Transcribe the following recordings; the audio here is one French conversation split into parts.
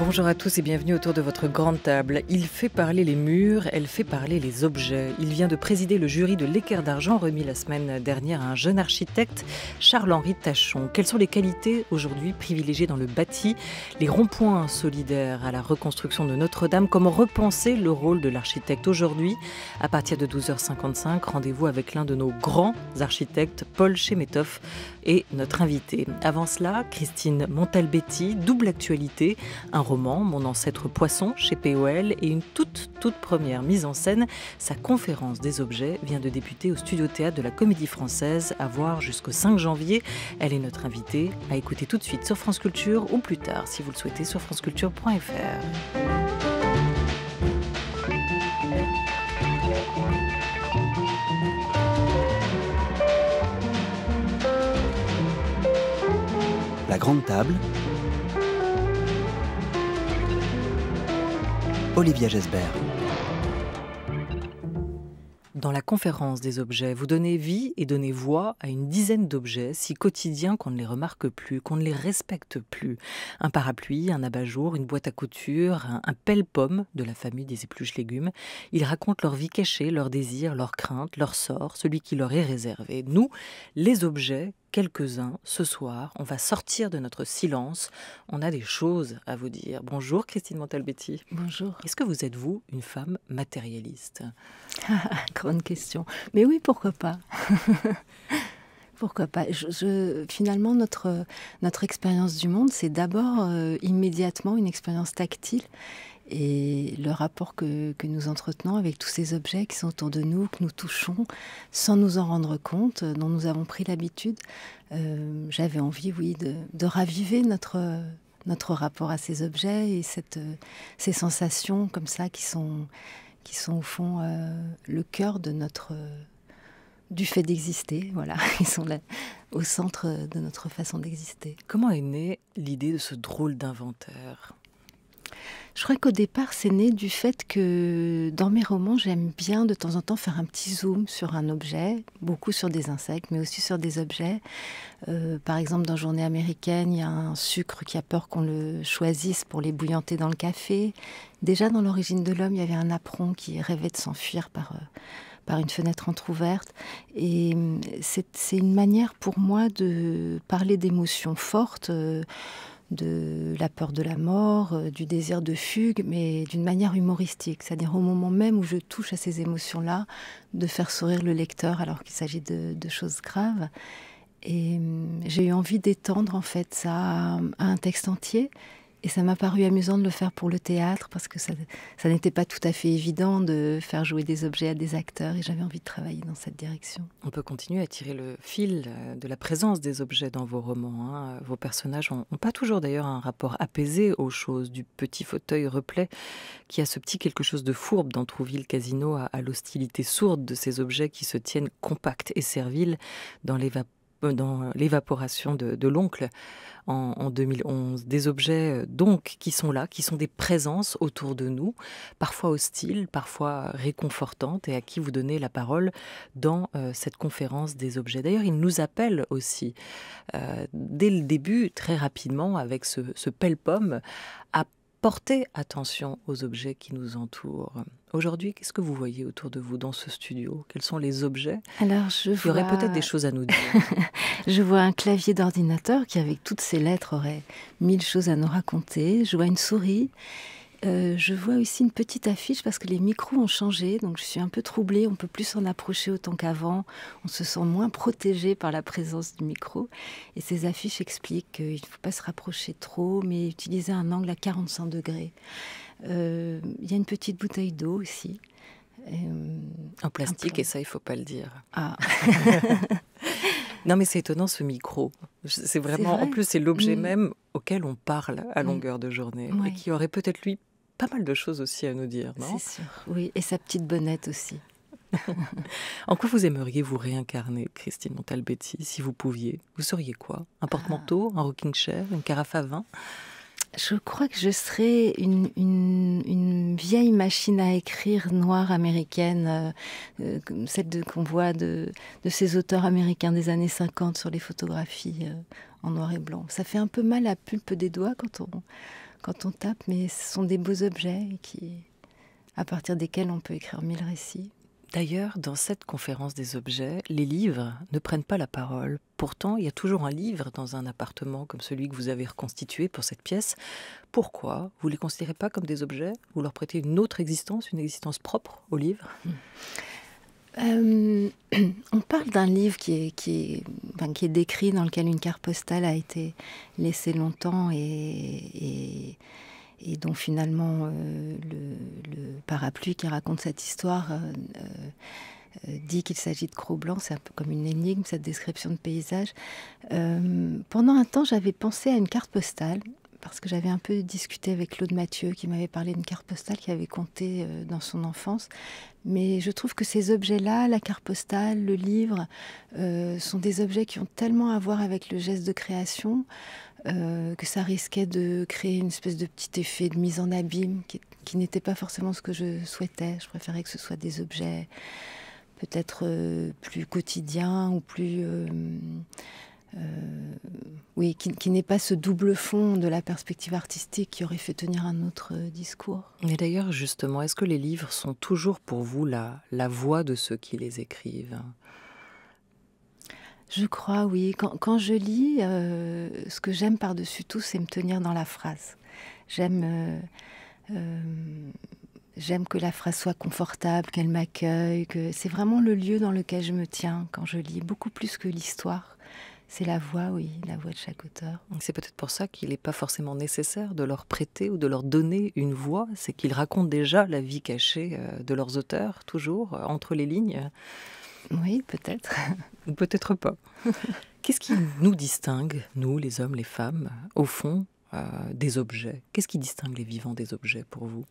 Bonjour à tous et bienvenue autour de votre grande table. Il fait parler les murs, elle fait parler les objets. Il vient de présider le jury de l'Équerre d'Argent remis la semaine dernière à un jeune architecte, Charles-Henri Tachon. Quelles sont les qualités aujourd'hui privilégiées dans le bâti, les ronds-points solidaires à la reconstruction de Notre-Dame? Comment repenser le rôle de l'architecte aujourd'hui? À partir de 12h55, rendez-vous avec l'un de nos grands architectes, Paul Chemetov, et notre invité. Avant cela, Christine Montalbetti, double actualité, un roman, Mon ancêtre poisson, chez POL, et une toute première mise en scène. Sa conférence des objets vient de débuter au Studio Théâtre de la Comédie Française, à voir jusqu'au 5 janvier. Elle est notre invitée, à écouter tout de suite sur France Culture, ou plus tard, si vous le souhaitez, sur franceculture.fr. La grande table. Olivia Gesbert. Dans la conférence des objets, vous donnez vie et donnez voix à une dizaine d'objets si quotidiens qu'on ne les remarque plus, qu'on ne les respecte plus. Un parapluie, un abat-jour, une boîte à couture, un pelle-pomme de la famille des épluches légumes. Ils racontent leur vie cachée, leurs désirs, leurs craintes, leur sort, celui qui leur est réservé. Nous, les objets, quelques-uns, ce soir, on va sortir de notre silence. On a des choses à vous dire. Bonjour Christine Montalbetti. Bonjour. Est-ce que vous êtes, vous, une femme matérialiste? Grande question. Mais oui, pourquoi pas? Pourquoi pas? Finalement, notre expérience du monde, c'est d'abord immédiatement une expérience tactile. Et le rapport que nous entretenons avec tous ces objets qui sont autour de nous, que nous touchons, sans nous en rendre compte, dont nous avons pris l'habitude, j'avais envie, oui, de raviver notre rapport à ces objets et ces sensations comme ça qui sont au fond le cœur du fait d'exister. Voilà, ils sont là, au centre de notre façon d'exister. Comment est née l'idée de ce drôle d'inventaire? Je crois qu'au départ, c'est né du fait que dans mes romans, j'aime bien de temps en temps faire un petit zoom sur un objet, beaucoup sur des insectes, mais aussi sur des objets. Par exemple, dans Journée américaine, il y a un sucre qui a peur qu'on le choisisse pour l'ébouillanter dans le café. Déjà, dans L'origine de l'homme, il y avait un apron qui rêvait de s'enfuir par une fenêtre entrouverte. Et c'est une manière pour moi de parler d'émotions fortes, de la peur de la mort, du désir de fugue, mais d'une manière humoristique. C'est-à-dire au moment même où je touche à ces émotions-là, de faire sourire le lecteur alors qu'il s'agit de choses graves. Et j'ai eu envie d'étendre en fait ça à un texte entier. Et ça m'a paru amusant de le faire pour le théâtre parce que ça n'était pas tout à fait évident de faire jouer des objets à des acteurs et j'avais envie de travailler dans cette direction. On peut continuer à tirer le fil de la présence des objets dans vos romans, hein. Vos personnages n'ont pas toujours d'ailleurs un rapport apaisé aux choses, du petit fauteuil replet qui a ce petit quelque chose de fourbe dans Trouville Casino à l'hostilité sourde de ces objets qui se tiennent compacts et serviles dans l'évaporation de l'oncle en 2011. Des objets donc qui sont là, qui sont des présences autour de nous, parfois hostiles, parfois réconfortantes, et à qui vous donnez la parole dans cette conférence des objets. D'ailleurs, il nous appelle aussi, dès le début, très rapidement, avec ce pelle-pomme, à porter attention aux objets qui nous entourent. Aujourd'hui, qu'est-ce que vous voyez autour de vous dans ce studio? Quels sont les objets? Alors, il y aurait peut-être des choses à nous dire. Je vois un clavier d'ordinateur qui, avec toutes ses lettres, aurait 1000 choses à nous raconter. Je vois une souris. Je vois aussi une petite affiche parce que les micros ont changé, donc je suis un peu troublée. On ne peut plus s'en approcher autant qu'avant. On se sent moins protégé par la présence du micro. Et ces affiches expliquent qu'il ne faut pas se rapprocher trop, mais utiliser un angle à 45 degrés. Il y a une petite bouteille d'eau aussi. En plastique, et ça, il ne faut pas le dire. Ah. Non, mais c'est étonnant, ce micro. C'est vraiment, en plus, c'est l'objet même auquel on parle à longueur de journée. Ouais. Et qui aurait peut-être, lui, pas mal de choses aussi à nous dire, non? C'est sûr, oui. Et sa petite bonnette aussi. En quoi vous aimeriez vous réincarner, Christine Montalbetti, si vous pouviez? Vous seriez quoi? Un porte-manteau, un rocking chair, une carafe à vin? Je crois que je serais une vieille machine à écrire noire américaine, celle qu'on voit de ces auteurs américains des années 50 sur les photographies en noir et blanc. Ça fait un peu mal à la pulpe des doigts quand on tape, mais ce sont des beaux objets à partir desquels on peut écrire 1000 récits. D'ailleurs, dans cette conférence des objets, les livres ne prennent pas la parole. Pourtant, il y a toujours un livre dans un appartement comme celui que vous avez reconstitué pour cette pièce. Pourquoi? Vous ne les considérez pas comme des objets? Vous leur prêtez une autre existence, une existence propre au livre? On parle d'un livre qui est décrit, dans lequel une carte postale a été laissée longtemps et dont finalement le parapluie qui raconte cette histoire dit qu'il s'agit de Cro-Blanc. C'est un peu comme une énigme, cette description de paysage. Pendant un temps, j'avais pensé à une carte postale, parce que j'avais un peu discuté avec Claude Mathieu, qui m'avait parlé d'une carte postale qui avait compté dans son enfance. Mais je trouve que ces objets-là, la carte postale, le livre, sont des objets qui ont tellement à voir avec le geste de création que ça risquait de créer une espèce de petit effet de mise en abîme qui n'était pas forcément ce que je souhaitais. Je préférais que ce soit des objets peut-être plus quotidiens ou plus... oui, qui n'ait pas ce double fond de la perspective artistique qui aurait fait tenir un autre discours. Et d'ailleurs, justement, est-ce que les livres sont toujours pour vous la voix de ceux qui les écrivent? Je crois, oui. Quand je lis, ce que j'aime par-dessus tout, c'est me tenir dans la phrase. J'aime que la phrase soit confortable, qu'elle m'accueille, que c'est vraiment le lieu dans lequel je me tiens quand je lis, beaucoup plus que l'histoire. C'est la voix, oui, la voix de chaque auteur. C'est peut-être pour ça qu'il n'est pas forcément nécessaire de leur prêter ou de leur donner une voix. C'est qu'ils racontent déjà la vie cachée de leurs auteurs, toujours, entre les lignes. Oui, peut-être. Ou peut-être pas. Qu'est-ce qui nous distingue, nous, les hommes, les femmes, au fond, des objets? Qu'est-ce qui distingue les vivants des objets pour vous?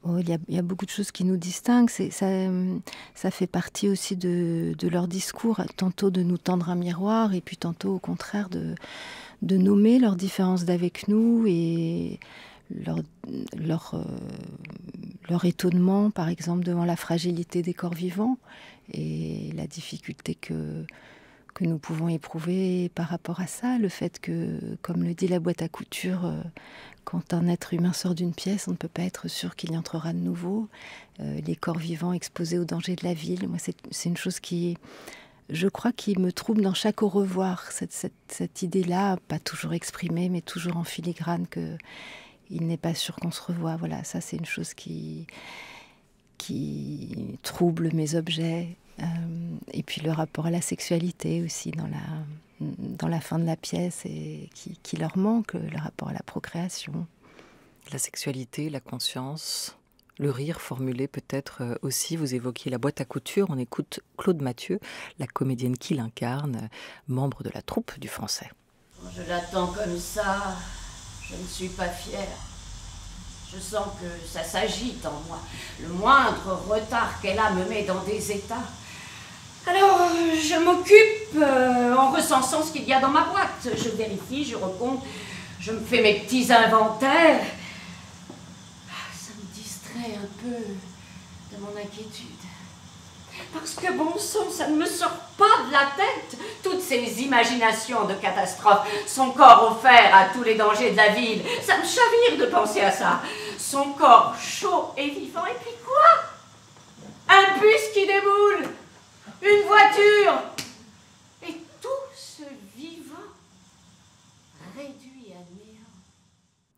Oh, il y a beaucoup de choses qui nous distinguent. Ça fait partie aussi de leur discours, tantôt de nous tendre un miroir et puis tantôt au contraire de nommer leurs différences d'avec nous et leur étonnement, par exemple, devant la fragilité des corps vivants et la difficulté que nous pouvons éprouver par rapport à ça. Le fait que, comme le dit la boîte à couture, quand un être humain sort d'une pièce, on ne peut pas être sûr qu'il y entrera de nouveau. Les corps vivants exposés aux dangers de la ville, moi, c'est une chose qui, je crois, qui me trouble dans chaque au revoir. Cette idée-là, pas toujours exprimée, mais toujours en filigrane, qu'il n'est pas sûr qu'on se revoie. Voilà, ça, c'est une chose qui trouble mes objets. Et puis le rapport à la sexualité aussi dans la fin de la pièce et qui leur manque, le rapport à la procréation. La sexualité, la conscience, le rire formulé peut-être aussi. Vous évoquiez la boîte à couture. On écoute Claude Mathieu, la comédienne qui l'incarne, membre de la troupe du Français. Je l'attends comme ça, je ne suis pas fière. Je sens que ça s'agite en moi. Le moindre retard qu'elle a me met dans des états. Alors, je m'occupe en recensant ce qu'il y a dans ma boîte. Je vérifie, je recompte, je me fais mes petits inventaires. Ça me distrait un peu de mon inquiétude. Parce que bon sang, ça ne me sort pas de la tête. Toutes ces imaginations de catastrophes, son corps offert à tous les dangers de la ville. Ça me chavire de penser à ça. Son corps chaud et vivant. Et puis quoi? Un bus qui déboule. Une voiture. Et tout ce vivant réduit à néant.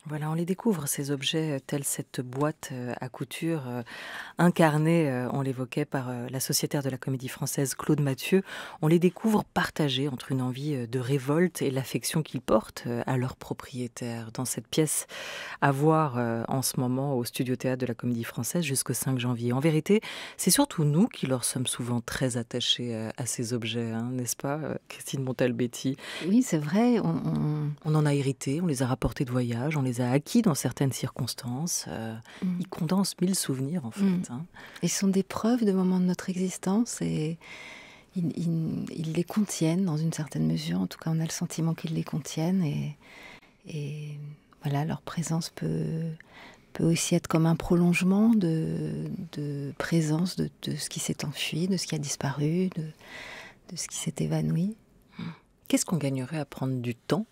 Voilà, on les découvre, ces objets, tels cette boîte à couture, incarnée, on l'évoquait, par la sociétaire de la Comédie Française, Claude Mathieu. On les découvre partagés entre une envie de révolte et l'affection qu'ils portent à leur propriétaire. Dans cette pièce à voir en ce moment au Studio Théâtre de la Comédie Française jusqu'au 5 janvier. En vérité, c'est surtout nous qui leur sommes souvent très attachés à ces objets, hein, n'est-ce pas, Christine Montalbetti? Oui, c'est vrai. On en a hérité, on les a rapportés de voyage, on les a acquis dans certaines circonstances. Ils condensent 1000 souvenirs, en fait. Hein. Ils sont des preuves de moments de notre existence et ils les contiennent dans une certaine mesure. En tout cas, on a le sentiment qu'ils les contiennent et voilà, leur présence peut aussi être comme un prolongement de présence de ce qui s'est enfui, de ce qui a disparu, de ce qui s'est évanoui. Qu'est-ce qu'on gagnerait à prendre du temps,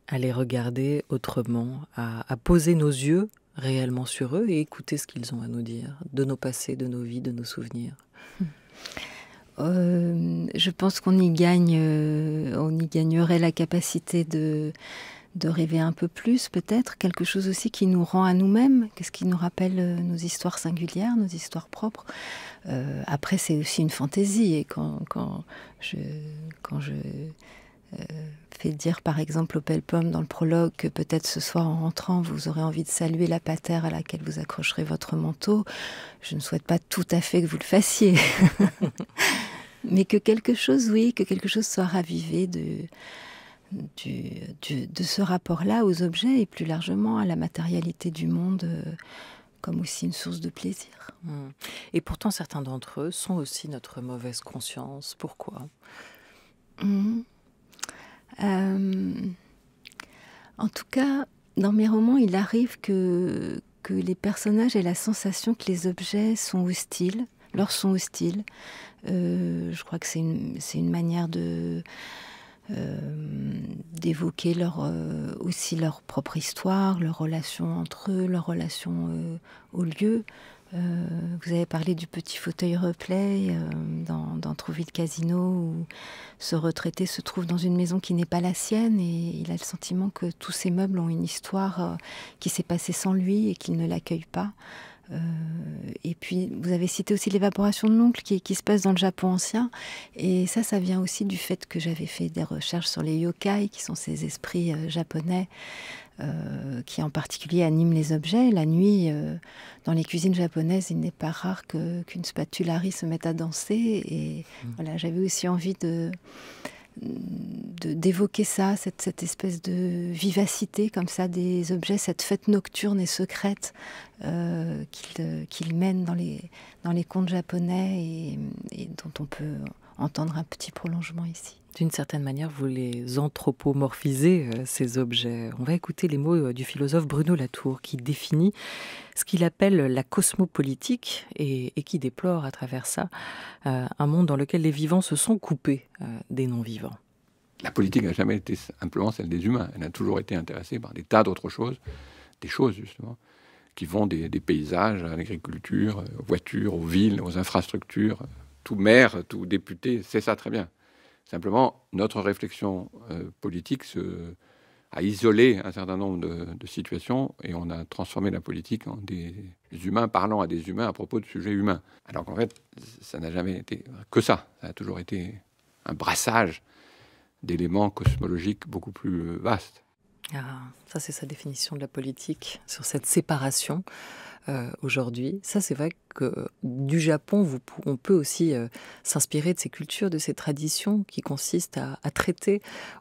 à les regarder autrement, à poser nos yeux réellement sur eux et écouter ce qu'ils ont à nous dire, de nos passés, de nos vies, de nos souvenirs? Je pense qu'on y gagnerait la capacité de rêver un peu plus, peut-être, quelque chose aussi qui nous rend à nous-mêmes, qu'est-ce qui nous rappelle nos histoires singulières, nos histoires propres. Après, c'est aussi une fantaisie, et quand je fais dire, par exemple, au Pelle-Pomme dans le prologue que peut-être ce soir en rentrant, vous aurez envie de saluer la patère à laquelle vous accrocherez votre manteau, je ne souhaite pas tout à fait que vous le fassiez. Mais que quelque chose, oui, que quelque chose soit ravivé de ce rapport-là aux objets et plus largement à la matérialité du monde, comme aussi une source de plaisir. Et pourtant, certains d'entre eux sont aussi notre mauvaise conscience. Pourquoi? En tout cas, dans mes romans, il arrive que les personnages aient la sensation que les objets sont hostiles, leur sont hostiles. Je crois que c'est une manière d'évoquer aussi leur propre histoire, leur relation entre eux, leur relation au lieu. Vous avez parlé du petit fauteuil replay dans Trouville Casino, où ce retraité se trouve dans une maison qui n'est pas la sienne et il a le sentiment que tous ces meubles ont une histoire qui s'est passée sans lui et qu'il ne l'accueille pas. Et puis vous avez cité aussi l'évaporation de l'oncle qui se passe dans le Japon ancien, et ça vient aussi du fait que j'avais fait des recherches sur les yokai, qui sont ces esprits japonais qui en particulier animent les objets. La nuit, dans les cuisines japonaises, il n'est pas rare qu'une spatulari se mette à danser, et voilà, j'avais aussi envie d'évoquer ça, cette espèce de vivacité comme ça des objets, cette fête nocturne et secrète qu'ils mènent dans les contes japonais, et dont on peut entendre un petit prolongement ici. D'une certaine manière, vous les anthropomorphisez, ces objets. On va écouter les mots du philosophe Bruno Latour, qui définit ce qu'il appelle la cosmopolitique et qui déplore à travers ça un monde dans lequel les vivants se sont coupés des non-vivants. La politique n'a jamais été simplement celle des humains. Elle a toujours été intéressée par des tas d'autres choses, des choses justement, qui vont des paysages à l'agriculture, aux voitures, aux villes, aux infrastructures. Tout maire, tout député, c'est ça très bien. Simplement, notre réflexion politique a isolé un certain nombre de situations, et on a transformé la politique en des humains parlant à des humains à propos de sujets humains. Alors qu'en fait, ça n'a jamais été que ça. Ça a toujours été un brassage d'éléments cosmologiques beaucoup plus vastes. Ah, ça, c'est sa définition de la politique, sur cette séparation aujourd'hui. Ça, c'est vrai que du Japon, on peut aussi s'inspirer de ces cultures, de ces traditions qui consistent à traiter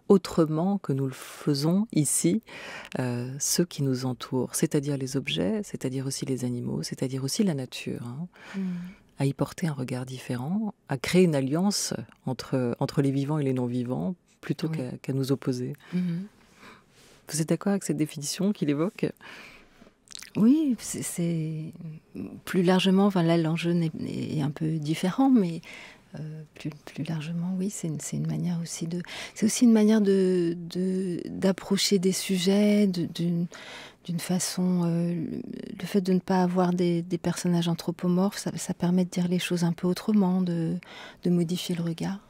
autrement que nous le faisons ici ceux qui nous entourent, c'est-à-dire les objets, c'est-à-dire aussi les animaux, c'est-à-dire aussi la nature, à y porter un regard différent, à créer une alliance entre les vivants et les non-vivants, plutôt qu'à nous opposer. Vous êtes d'accord avec cette définition qu'il évoque ? Oui, c'est plus largement, enfin là l'enjeu est un peu différent, mais plus largement, oui, c'est une manière aussi c'est aussi une manière d'approcher des sujets d'une façon. Le fait de ne pas avoir des personnages anthropomorphes, ça permet de dire les choses un peu autrement, de modifier le regard.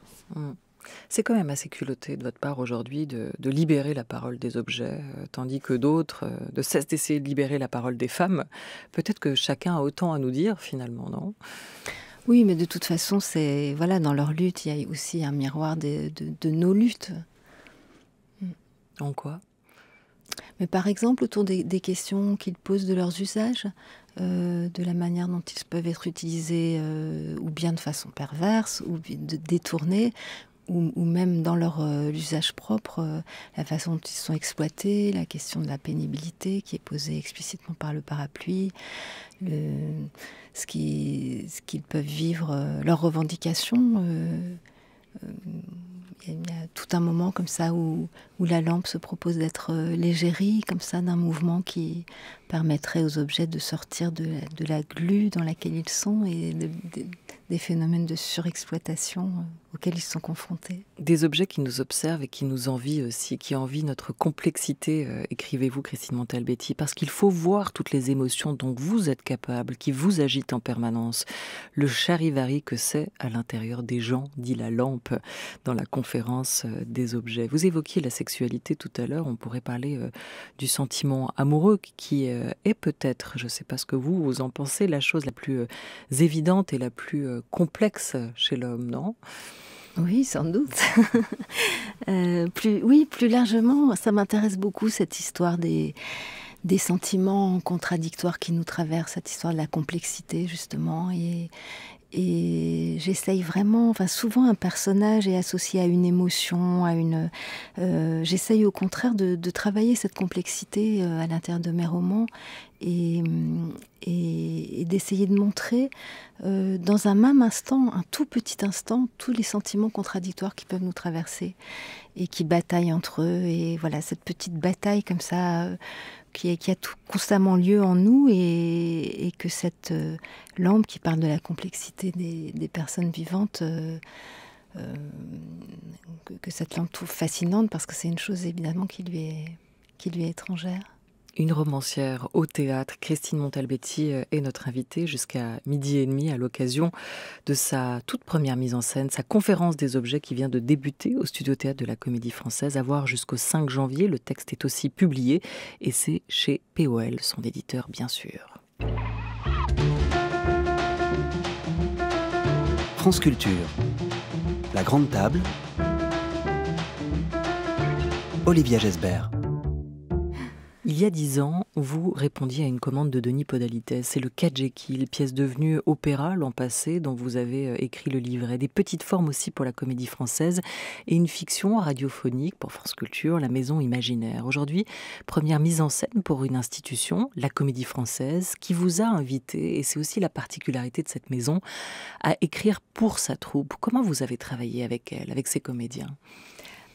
C'est quand même assez culotté de votre part aujourd'hui de libérer la parole des objets, tandis que d'autres ne cessent d'essayer de libérer la parole des femmes. Peut-être que chacun a autant à nous dire finalement, non ? Oui, mais de toute façon, dans leur lutte, il y a aussi un miroir de nos luttes. En quoi ? Mais par exemple, autour des questions qu'ils posent de leurs usages, de la manière dont ils peuvent être utilisés, ou bien de façon perverse, ou détournée, ou même dans leur usage propre, la façon dont ils sont exploités, la question de la pénibilité qui est posée explicitement par le parapluie, ce qu'ils peuvent vivre, leurs revendications. Il y a tout un moment comme ça où la lampe se propose d'être l'égérie, comme ça, d'un mouvement qui permettrait aux objets de sortir de la glu dans laquelle ils sont et des phénomènes de surexploitation auxquels ils sont confrontés. Des objets qui nous observent et qui nous envient aussi, qui envient notre complexité, écrivez-vous Christine Montalbetti, parce qu'il faut voir toutes les émotions dont vous êtes capable, qui vous agitent en permanence. Le charivari que c'est à l'intérieur des gens, dit la lampe dans la conférence des objets. Vous évoquiez la sexualité tout à l'heure, on pourrait parler du sentiment amoureux qui est peut-être, je ne sais pas ce que vous en pensez, la chose la plus évidente et la plus complexe chez l'homme, non ? Oui, sans doute. Plus largement, ça m'intéresse beaucoup, cette histoire des sentiments contradictoires qui nous traversent, cette histoire de la complexité, justement. Et j'essaye vraiment, enfin souvent un personnage est associé à une émotion, j'essaye au contraire de travailler cette complexité à l'intérieur de mes romans et d'essayer de montrer dans un même instant, un tout petit instant, tous les sentiments contradictoires qui peuvent nous traverser et qui bataillent entre eux. Et voilà, cette petite bataille comme ça qui a constamment lieu en nous et que cette lampe qui parle de la complexité des personnes vivantes, que cette lampe trouve fascinante parce que c'est une chose évidemment qui lui est étrangère. Une romancière au théâtre, Christine Montalbetti est notre invitée jusqu'à 12h30 à l'occasion de sa toute première mise en scène, sa conférence des objets qui vient de débuter au Studio Théâtre de la Comédie Française, à voir jusqu'au 5 janvier. Le texte est aussi publié et c'est chez POL, son éditeur bien sûr. France Culture, la grande table, Olivia Gesbert. Il y a 10 ans, vous répondiez à une commande de Denis Podalides. C'est le Cas Jekyll, pièce devenue opéra l'an passé, dont vous avez écrit le livret. Des petites formes aussi pour la Comédie Française et une fiction radiophonique pour France Culture, La Maison Imaginaire. Aujourd'hui, première mise en scène pour une institution, la Comédie Française, qui vous a invité, et c'est aussi la particularité de cette maison, à écrire pour sa troupe. Comment vous avez travaillé avec elle, avec ses comédiens ?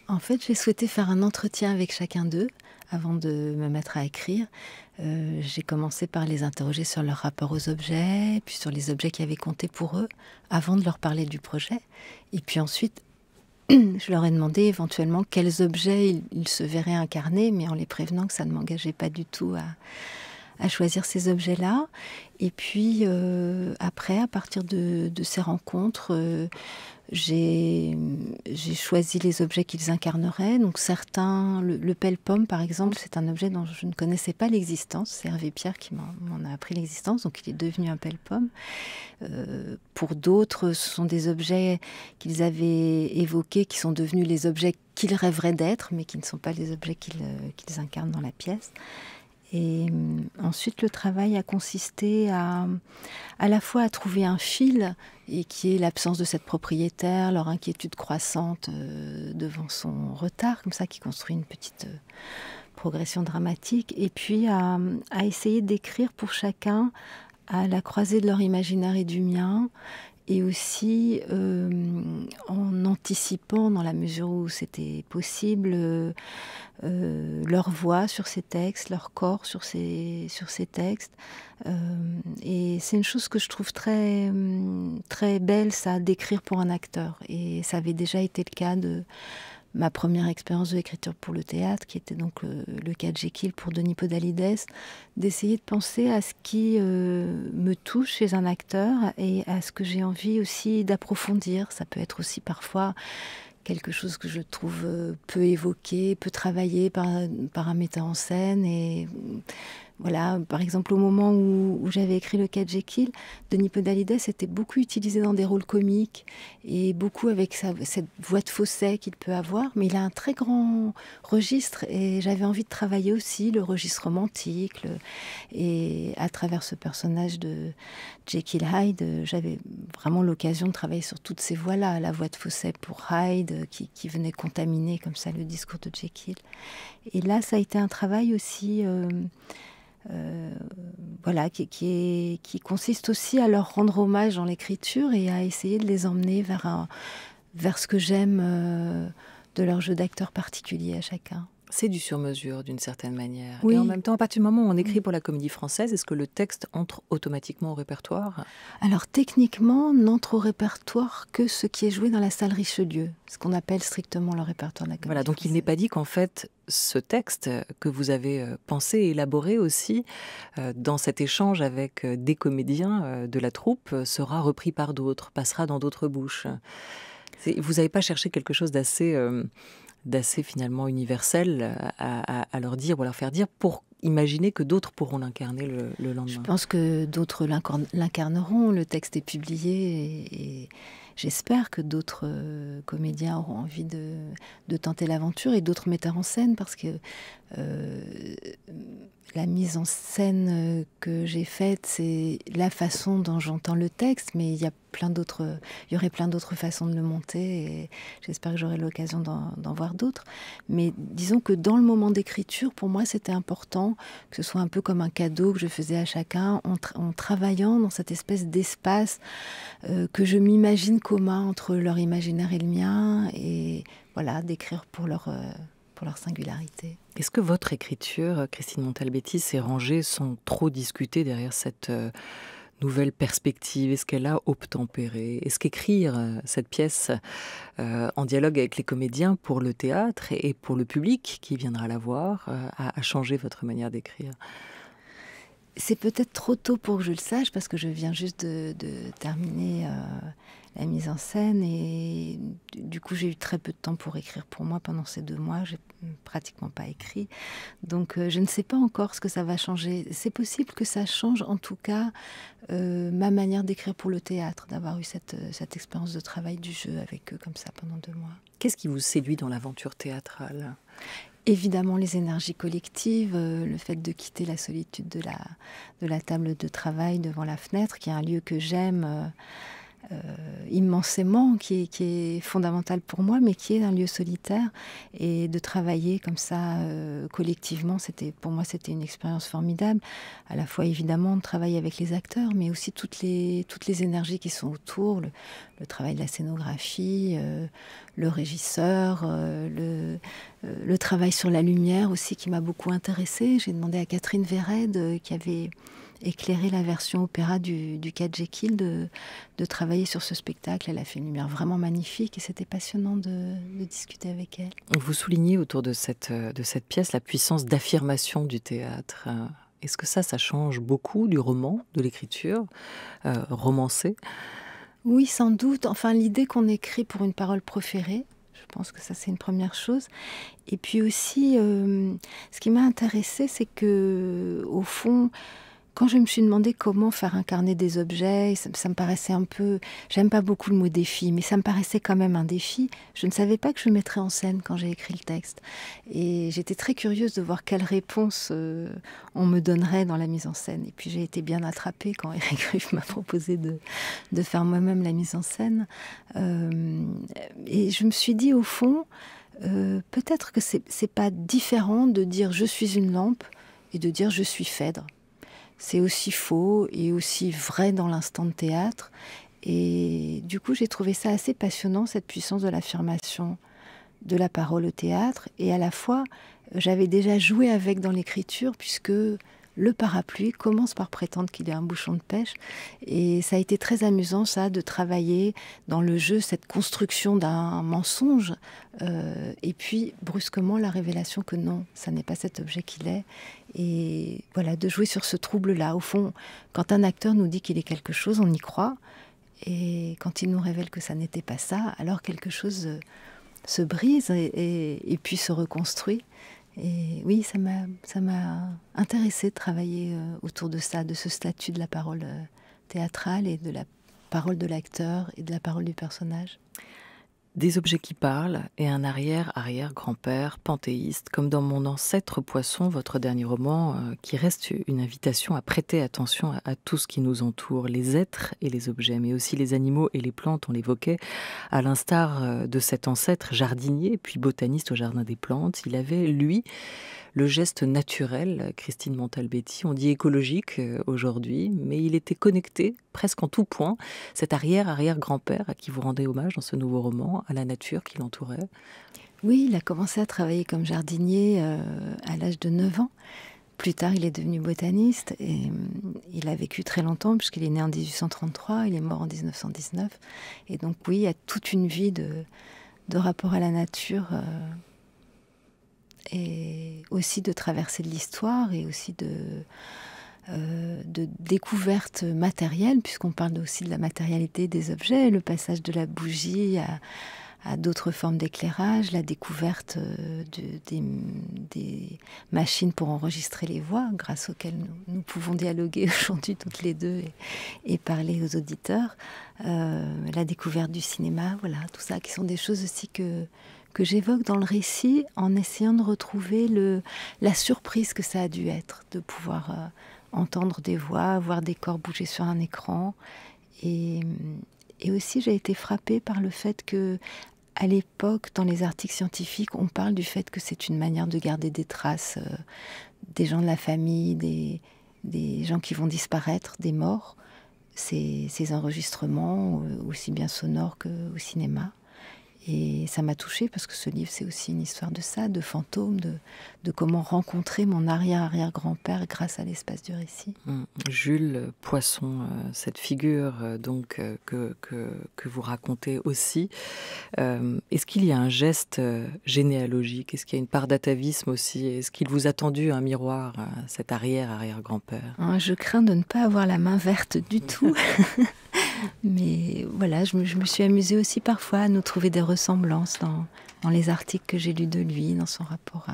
En fait, j'ai souhaité faire un entretien avec chacun d'eux avant de me mettre à écrire. J'ai commencé par les interroger sur leur rapport aux objets, puis sur les objets qui avaient compté pour eux, avant de leur parler du projet. Et puis ensuite, je leur ai demandé éventuellement quels objets ils se verraient incarner, mais en les prévenant que ça ne m'engageait pas du tout à choisir ces objets-là. Et puis après, à partir de ces rencontres, j'ai choisi les objets qu'ils incarneraient. Donc certains, le pelle-pomme par exemple, c'est un objet dont je ne connaissais pas l'existence. C'est Hervé Pierre qui m'en a appris l'existence, donc il est devenu un pelle-pomme. Pour d'autres, ce sont des objets qu'ils avaient évoqués, qui sont devenus les objets qu'ils rêveraient d'être, mais qui ne sont pas les objets qu'ils incarnent dans la pièce. Et ensuite, le travail a consisté à la fois à trouver un fil, et qui est l'absence de cette propriétaire, leur inquiétude croissante devant son retard, comme ça, qui construit une petite progression dramatique, et puis à essayer d'écrire pour chacun à la croisée de leur imaginaire et du mien, et aussi en anticipant, dans la mesure où c'était possible, leur voix sur ces textes, leur corps sur ces textes. Et c'est une chose que je trouve très, très belle, ça, d'écrire pour un acteur. Et ça avait déjà été le cas de ma première expérience de l'écriture pour le théâtre, qui était donc le Cas Jekyll pour Denis Podalides, d'essayer de penser à ce qui me touche chez un acteur et à ce que j'ai envie aussi d'approfondir. Ça peut être aussi parfois quelque chose que je trouve peu évoqué, peu travaillé par un metteur en scène. Et voilà, par exemple, au moment où j'avais écrit le Cas Jekyll, Denis Podalides était beaucoup utilisé dans des rôles comiques et beaucoup avec cette voix de fausset qu'il peut avoir, mais il a un très grand registre et j'avais envie de travailler aussi le registre romantique. Et à travers ce personnage de Jekyll Hyde, j'avais vraiment l'occasion de travailler sur toutes ces voix-là, la voix de fausset pour Hyde qui venait contaminer comme ça le discours de Jekyll. Et là, ça a été un travail aussi... voilà, qui consiste aussi à leur rendre hommage dans l'écriture et à essayer de les emmener vers ce que j'aime de leur jeu d'acteur particulier à chacun. C'est du sur-mesure d'une certaine manière. Oui. Et en même temps, à partir du moment où on écrit pour la Comédie Française, est-ce que le texte entre automatiquement au répertoire? Alors techniquement, n'entre au répertoire que ce qui est joué dans la salle Richelieu, ce qu'on appelle strictement le répertoire de la Comédie Voilà, donc il Française. n'est pas dit qu'en fait, ce texte que vous avez pensé et élaboré aussi dans cet échange avec des comédiens de la troupe sera repris par d'autres, passera dans d'autres bouches. Vous n'avez pas cherché quelque chose d'assez finalement universel à leur dire ou à leur faire dire pour imaginer que d'autres pourront l'incarner le lendemain. Je pense que d'autres l'incarneront. Le texte est publié et j'espère que d'autres comédiens auront envie de tenter l'aventure et d'autres metteurs en scène parce que la mise en scène que j'ai faite, c'est la façon dont j'entends le texte, mais il y aurait plein d'autres façons de le monter et j'espère que j'aurai l'occasion d'en voir d'autres. Mais disons que dans le moment d'écriture, pour moi, c'était important que ce soit un peu comme un cadeau que je faisais à chacun en travaillant dans cette espèce d'espace que je m'imagine commun entre leur imaginaire et le mien et voilà, d'écrire pour leur singularité. Est-ce que votre écriture, Christine Montalbetti, s'est rangée sans trop discuter derrière cette nouvelle perspective? Est-ce qu'elle a obtempéré? Est-ce qu'écrire cette pièce en dialogue avec les comédiens pour le théâtre et pour le public qui viendra la voir a changé votre manière d'écrire? C'est peut-être trop tôt pour que je le sache parce que je viens juste de terminer la mise en scène et du coup j'ai eu très peu de temps pour écrire pour moi pendant ces 2 mois. J'ai pratiquement pas écrit. Donc je ne sais pas encore ce que ça va changer. C'est possible que ça change en tout cas ma manière d'écrire pour le théâtre, d'avoir eu cette expérience de travail du jeu avec eux comme ça pendant 2 mois. Qu'est-ce qui vous séduit dans l'aventure théâtrale ? Évidemment, les énergies collectives, le fait de quitter la solitude de la table de travail devant la fenêtre, qui est un lieu que j'aime immensément, qui est fondamental pour moi, mais qui est un lieu solitaire. Et de travailler comme ça collectivement, pour moi, c'était une expérience formidable. À la fois, évidemment, de travailler avec les acteurs, mais aussi toutes les énergies qui sont autour, le travail de la scénographie, le régisseur, le travail sur la lumière aussi qui m'a beaucoup intéressée. J'ai demandé à Catherine Véred, qui avait éclairé la version opéra du Cat Jekyll, de travailler sur ce spectacle. Elle a fait une lumière vraiment magnifique et c'était passionnant de discuter avec elle. Vous soulignez autour de cette pièce la puissance d'affirmation du théâtre. Est-ce que ça change beaucoup du roman, de l'écriture romancée ? Oui, sans doute. Enfin, l'idée qu'on écrit pour une parole proférée, je pense que ça, c'est une première chose. Et puis aussi, ce qui m'a intéressée, c'est que, au fond, quand je me suis demandé comment faire incarner des objets, ça me paraissait un peu... J'aime pas beaucoup le mot défi, mais ça me paraissait quand même un défi. Je ne savais pas que je mettrais en scène quand j'ai écrit le texte. Et j'étais très curieuse de voir quelle réponse on me donnerait dans la mise en scène. Et puis j'ai été bien attrapée quand Éric Rueff m'a proposé de faire moi-même la mise en scène. Et je me suis dit, au fond, peut-être que c'est pas différent de dire « je suis une lampe » et de dire « je suis Phèdre ». C'est aussi faux et aussi vrai dans l'instant de théâtre. Et du coup, j'ai trouvé ça assez passionnant, cette puissance de l'affirmation de la parole au théâtre. Et à la fois, j'avais déjà joué avec dans l'écriture, puisque le parapluie commence par prétendre qu'il est un bouchon de pêche. Et ça a été très amusant, ça, de travailler dans le jeu cette construction d'un mensonge. Et puis, brusquement, la révélation que non, ça n'est pas cet objet qu'il est. Et voilà, de jouer sur ce trouble-là. Au fond, quand un acteur nous dit qu'il est quelque chose, on y croit. Et quand il nous révèle que ça n'était pas ça, alors quelque chose se brise et puis se reconstruit. Et oui, ça m'a intéressée de travailler autour de ça, de ce statut de la parole théâtrale et de la parole de l'acteur et de la parole du personnage. Des objets qui parlent et un arrière-arrière-grand-père panthéiste, comme dans Mon ancêtre poisson, votre dernier roman, qui reste une invitation à prêter attention à tout ce qui nous entoure, les êtres et les objets, mais aussi les animaux et les plantes, on l'évoquait, à l'instar de cet ancêtre jardinier, puis botaniste au Jardin des Plantes. Il avait, lui, le geste naturel, Christine Montalbetti, on dit écologique aujourd'hui, mais il était connecté presque en tout point, cet arrière-arrière-grand-père à qui vous rendez hommage dans ce nouveau roman, à la nature qui l'entourait. Oui, il a commencé à travailler comme jardinier à l'âge de 9 ans. Plus tard, il est devenu botaniste et il a vécu très longtemps puisqu'il est né en 1833, il est mort en 1919. Et donc oui, il y a toute une vie de rapport à la nature et aussi de traversée de l'histoire et aussi de découverte matérielle, puisqu'on parle aussi de la matérialité des objets, le passage de la bougie à d'autres formes d'éclairage, la découverte des machines pour enregistrer les voix, grâce auxquelles nous pouvons dialoguer aujourd'hui toutes les deux et parler aux auditeurs, la découverte du cinéma, voilà, tout ça, qui sont des choses aussi que j'évoque dans le récit en essayant de retrouver la surprise que ça a dû être, de pouvoir entendre des voix, voir des corps bouger sur un écran. Et aussi, j'ai été frappée par le fait que, à l'époque, dans les articles scientifiques, on parle du fait que c'est une manière de garder des traces des gens de la famille, des gens qui vont disparaître, des morts, ces enregistrements, aussi bien sonores qu'au cinéma. Et ça m'a touchée parce que ce livre, c'est aussi une histoire de ça, de fantômes, de comment rencontrer mon arrière-arrière-grand-père grâce à l'espace du récit. Jules Poisson, cette figure donc que vous racontez aussi. Est-ce qu'il y a un geste généalogique? Est-ce qu'il y a une part d'atavisme aussi? Est-ce qu'il vous a tendu un miroir, cet arrière-arrière-grand-père? Je crains de ne pas avoir la main verte du tout. Mais voilà, je me suis amusée aussi parfois à nous trouver des ressemblances dans les articles que j'ai lus de lui, dans son rapport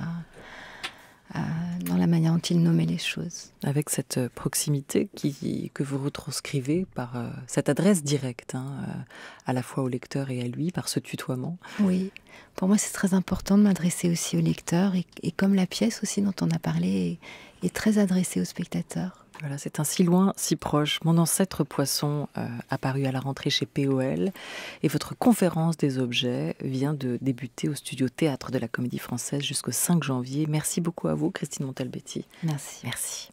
dans la manière dont il nommait les choses. Avec cette proximité que vous retranscrivez par cette adresse directe, à la fois au lecteur et à lui, par ce tutoiement. Oui, pour moi c'est très important de m'adresser aussi au lecteur et comme la pièce aussi dont on a parlé est très adressée au spectateur. Voilà, c'est un si loin, si proche. Mon ancêtre Poisson, apparu à la rentrée chez POL, et votre conférence des objets vient de débuter au studio Théâtre de la Comédie Française jusqu'au 5 janvier. Merci beaucoup à vous, Christine Montalbetti. Merci. Merci.